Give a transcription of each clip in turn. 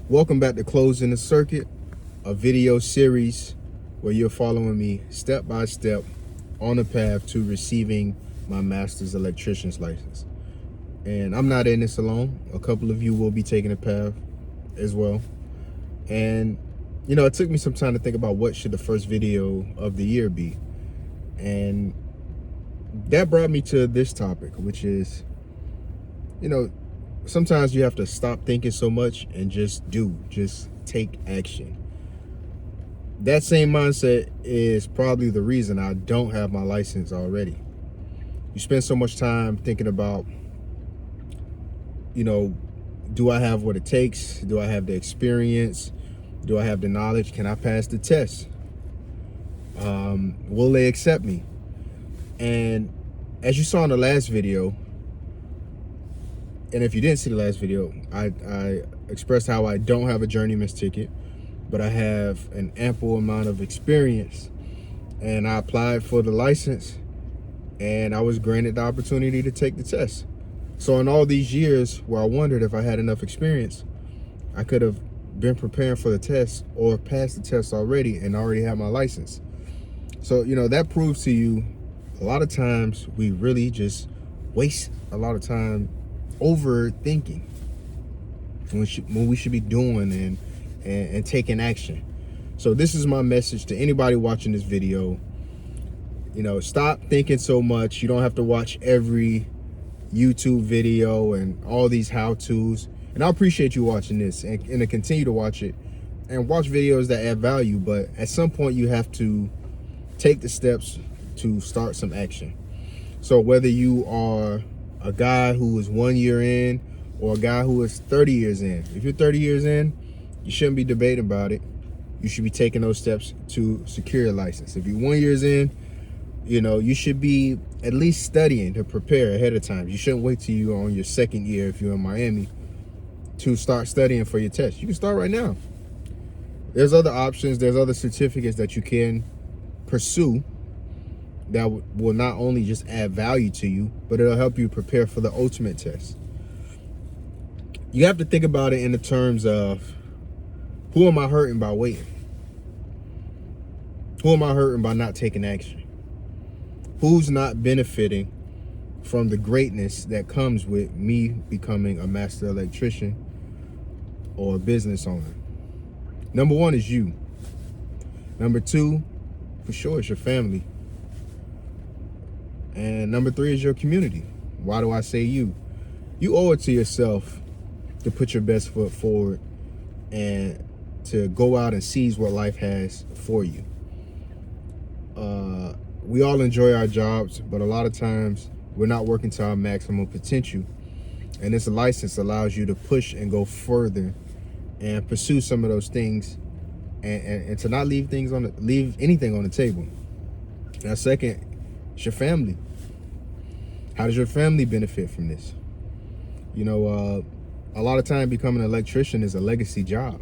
Welcome back to Closing the Circuit, a video series where you're following me step by step on the path to receiving my master's electrician's license. And I'm not in this alone. A couple of you will be taking the path as well. And it took me some time to think about what should the first video of the year be. And that brought me to this topic, which is, sometimes you have to stop thinking so much and just take action. That same mindset is probably the reason I don't have my license already. You spend so much time thinking about, do I have what it takes? Do I have the experience? Do I have the knowledge? Can I pass the test? Will they accept me? And as you saw in the last video, and if you didn't see the last video, I expressed how I don't have a journeyman's ticket, but I have an ample amount of experience. And I applied for the license, and I was granted the opportunity to take the test. So in all these years where I wondered if I had enough experience, I could have been preparing for the test or passed the test already and already had my license. So, that proves to you a lot of times we really just waste a lot of time overthinking when we should be doing and taking action. So this is my message to anybody watching this video. Stop thinking so much. You don't have to watch every YouTube video and all these how-tos. And I appreciate you watching this and to continue to watch it and watch videos that add value. But at some point you have to take the steps to start some action. So whether you are a guy who is 1 year in or a guy who is 30 years in. If you're 30 years in, you shouldn't be debating about it. You should be taking those steps to secure a license. If you're 1 year in, you should be at least studying to prepare ahead of time. You shouldn't wait till you're on your second year if you're in Miami to start studying for your test. You can start right now. There's other options. There's other certificates that you can pursue that will not only just add value to you, but it'll help you prepare for the ultimate test. You have to think about it in the terms of, who am I hurting by waiting? Who am I hurting by not taking action? Who's not benefiting from the greatness that comes with me becoming a master electrician or a business owner? Number one is you. Number two, for sure, is your family. And number three is your community. Why do I say you? You owe it to yourself to put your best foot forward and to go out and seize what life has for you. We all enjoy our jobs, but a lot of times we're not working to our maximum potential. And this license allows you to push and go further and pursue some of those things and to not leave anything on the table. Now, second, it's your family. How does your family benefit from this? A lot of time becoming an electrician is a legacy job.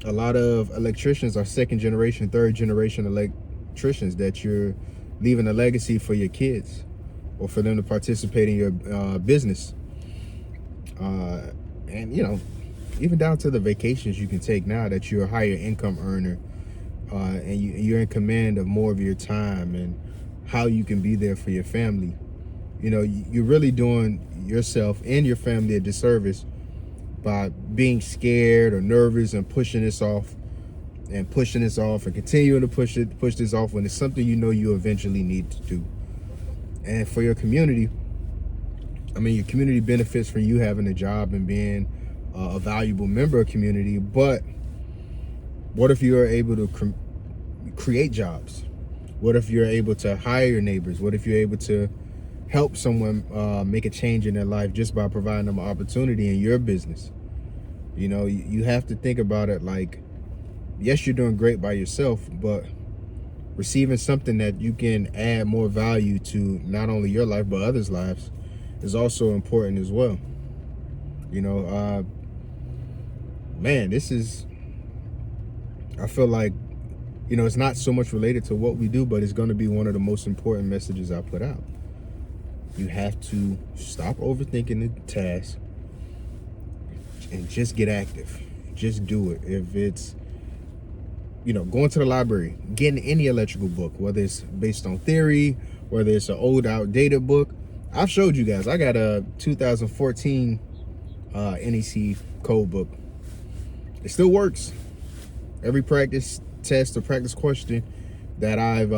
A lot of electricians are second generation, third generation electricians that you're leaving a legacy for your kids or for them to participate in your business. And, even down to the vacations you can take now that you're a higher income earner and you're in command of more of your time and how you can be there for your family. You're really doing yourself and your family a disservice by being scared or nervous and pushing this off and continuing to push this off when it's something you eventually need to do. And for your community, your community benefits from you having a job and being a valuable member of community. But what if you are able to create jobs? What if you're able to hire your neighbors? What if you're able to help someone make a change in their life just by providing them an opportunity in your business? You have to think about it like, yes, you're doing great by yourself, but receiving something that you can add more value to not only your life, but others' lives is also important as well. I feel like, it's not so much related to what we do, but it's going to be one of the most important messages I put out. You have to stop overthinking the task. and just get active. Just do it. If it's, going to the library, getting any electrical book, whether it's based on theory, whether it's an old outdated book. I've showed you guys, I got a 2014 NEC code book. It still works. Every practice test or practice question that I've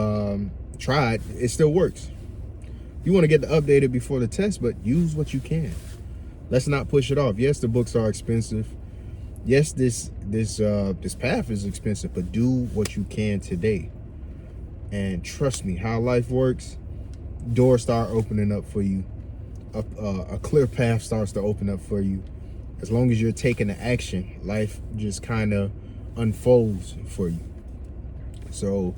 tried, it still works. You want to get the updated before the test, but use what you can. Let's not push it off. Yes, the books are expensive. Yes, this path is expensive, but do what you can today. And trust me, how life works, doors start opening up for you. A clear path starts to open up for you. As long as you're taking the action, life just kind of unfolds for you. So,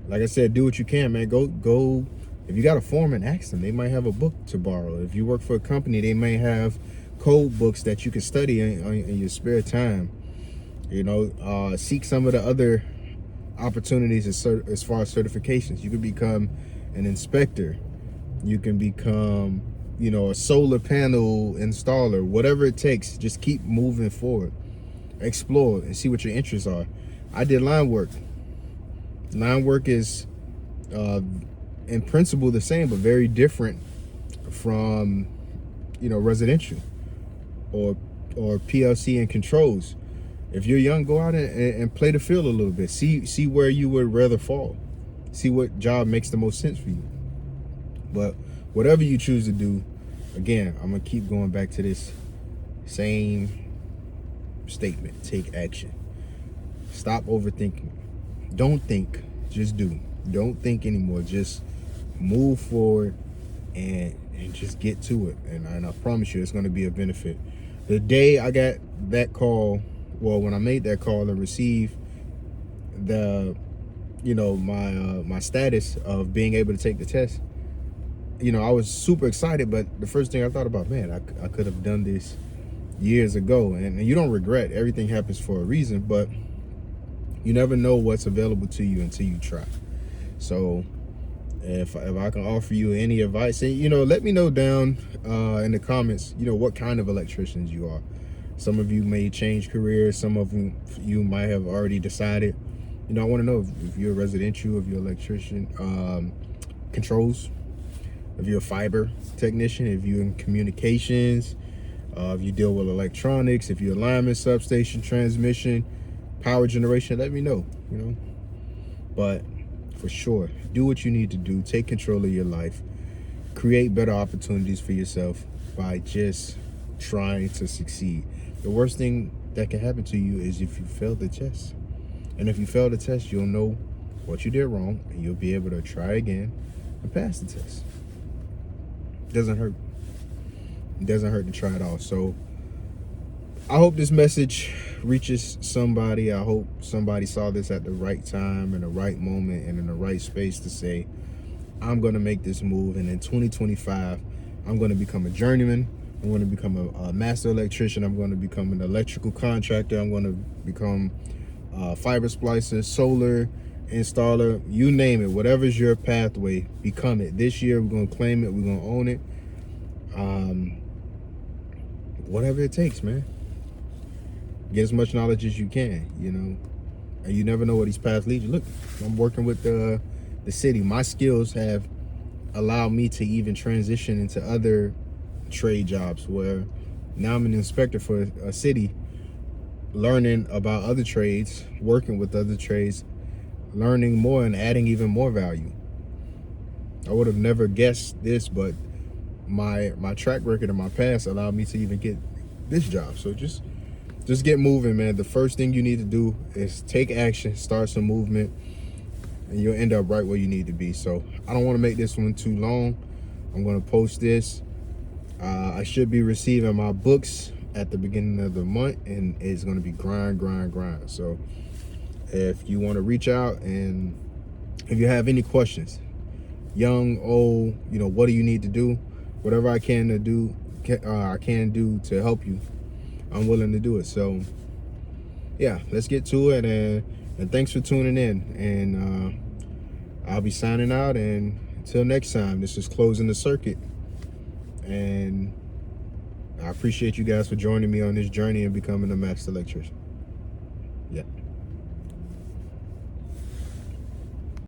like I said, do what you can, man. Go. If you got a foreman, ask them. They might have a book to borrow. If you work for a company, they may have code books that you can study in your spare time. Seek some of the other opportunities as far as certifications. You can become an inspector. You can become, a solar panel installer. Whatever it takes, just keep moving forward. Explore and see what your interests are. I did line work. Line work is in principle the same, but very different from residential or PLC and controls. If you're young, go out and play the field a little bit. See where you would rather fall. See what job makes the most sense for you. But whatever you choose to do, again, I'm gonna keep going back to this same statement. Take action. Stop overthinking. Don't think, just do. Don't think anymore. Just move forward and just get to it. And I promise you, it's going to be a benefit. The day I got that call, when I made that call and received the, my status of being able to take the test, I was super excited. But the first thing I thought about, man, I could have done this years ago. And you don't regret. Everything happens for a reason, but you never know what's available to you until you try. So if I can offer you any advice, and let me know down in the comments, what kind of electricians you are. Some of you may change careers. Some of you might have already decided. I want to know if you're a residential, if you're an electrician, controls, if you're a fiber technician, if you're in communications, if you deal with electronics, if you're a lineman, substation, transmission, power generation, let me know, But for sure, do what you need to do. Take control of your life. Create better opportunities for yourself by just trying to succeed. The worst thing that can happen to you is if you fail the test. And if you fail the test, you'll know what you did wrong, and you'll be able to try again and pass the test. It doesn't hurt. It doesn't hurt to try it all. So I hope this message reaches somebody. I hope somebody saw this at the right time, in the right moment, and in the right space to say, I'm going to make this move. And in 2025, I'm going to become a journeyman. I'm going to become a master electrician. I'm going to become an electrical contractor. I'm going to become a fiber splicer, solar installer, you name it. Whatever's your pathway, become it. This year, we're going to claim it. We're going to own it. Whatever it takes, man. Get as much knowledge as you can, and you never know where these paths lead you. Look, I'm working with the city. My skills have allowed me to even transition into other trade jobs, where now I'm an inspector for a city, learning about other trades, working with other trades, learning more and adding even more value. I would have never guessed this, but my track record in my past allowed me to even get this job. So just get moving, man. The first thing you need to do is take action, start some movement, and you'll end up right where you need to be. So I don't want to make this one too long. I'm going to post this. I should be receiving my books at the beginning of the month, and it's going to be grind. So if you want to reach out, and if you have any questions, young, old, what do you need to do? Whatever I can do to help you, I'm willing to do it. So yeah, let's get to it. And thanks for tuning in. And I'll be signing out. And until next time, this is Closing the Circuit. And I appreciate you guys for joining me on this journey and becoming a master electrician. Yeah.